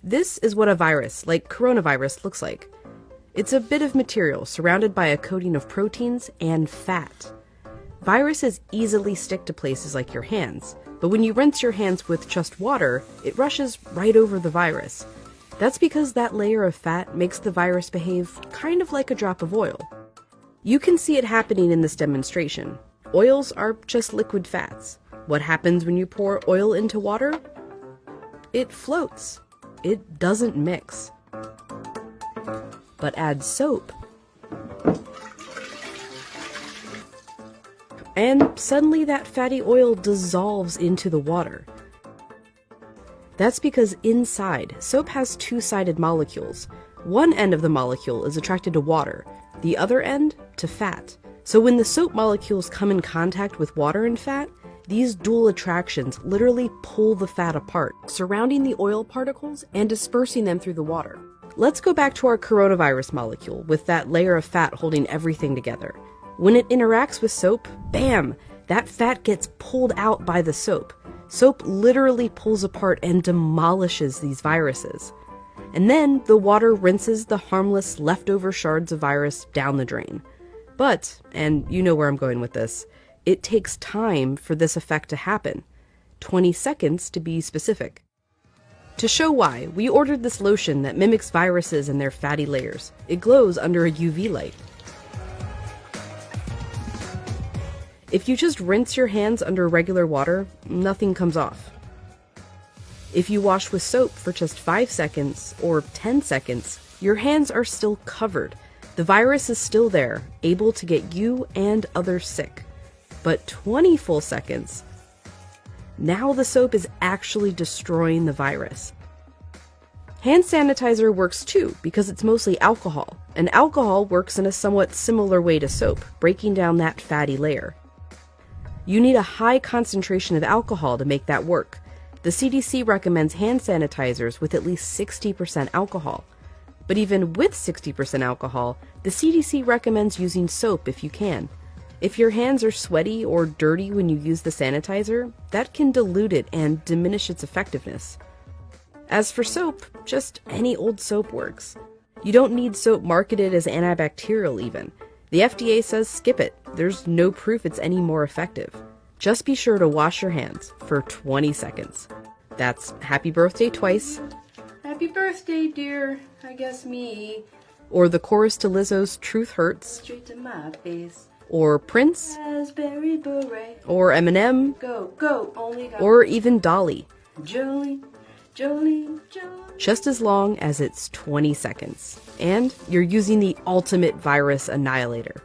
This is what a virus, like coronavirus, looks like. It's a bit of material surrounded by a coating of proteins and fat. Viruses easily stick to places like your hands, but when you rinse your hands with just water, it rushes right over the virus. That's because that layer of fat makes the virus behave kind of like a drop of oil. You can see it happening in this demonstration. Oils are just liquid fats. What happens when you pour oil into water? It floats. It doesn't mix. But add soap, and suddenly that fatty oil dissolves into the water. That's because inside, soap has two-sided molecules. One end of the molecule is attracted to water, the other end to fat. So when the soap molecules come in contact with water and fat, these dual attractions literally pull the fat apart, surrounding the oil particles and dispersing them through the water. Let's go back to our coronavirus molecule with that layer of fat holding everything together. When it interacts with soap, bam, that fat gets pulled out by the soap. Soap literally pulls apart and demolishes these viruses. And then the water rinses the harmless leftover shards of virus down the drain. But, and you know where I'm going with this, it takes time for this effect to happen. 20 seconds to be specific. To show why, we ordered this lotion that mimics viruses and their fatty layers. It glows under a UV light. If you just rinse your hands under regular water, nothing comes off. If you wash with soap for just 5 seconds or 10 seconds, your hands are still covered. The virus is still there, able to get you and others sick. But 20 full seconds, now the soap is actually destroying the virus. Hand sanitizer works too because it's mostly alcohol, and alcohol works in a somewhat similar way to soap, breaking down that fatty layer. You need a high concentration of alcohol to make that work. The CDC recommends hand sanitizers with at least 60% alcohol. But even with 60% alcohol, the CDC recommends using soap if you can. If your hands are sweaty or dirty when you use the sanitizer, that can dilute it and diminish its effectiveness. As for soap, just any old soap works. You don't need soap marketed as antibacterial even. The FDA says skip it. There's no proof it's any more effective. Just be sure to wash your hands for 20 seconds. That's happy birthday twice. Happy birthday, dear. I guess me. Or the chorus to Lizzo's Truth Hurts. Straight to my face. Or Prince. Raspberry beret. Or Eminem. Go, go, only got. Or even Dolly. Jolene, Jolene, Jolene. Just as long as it's 20 seconds. And you're using the ultimate virus annihilator.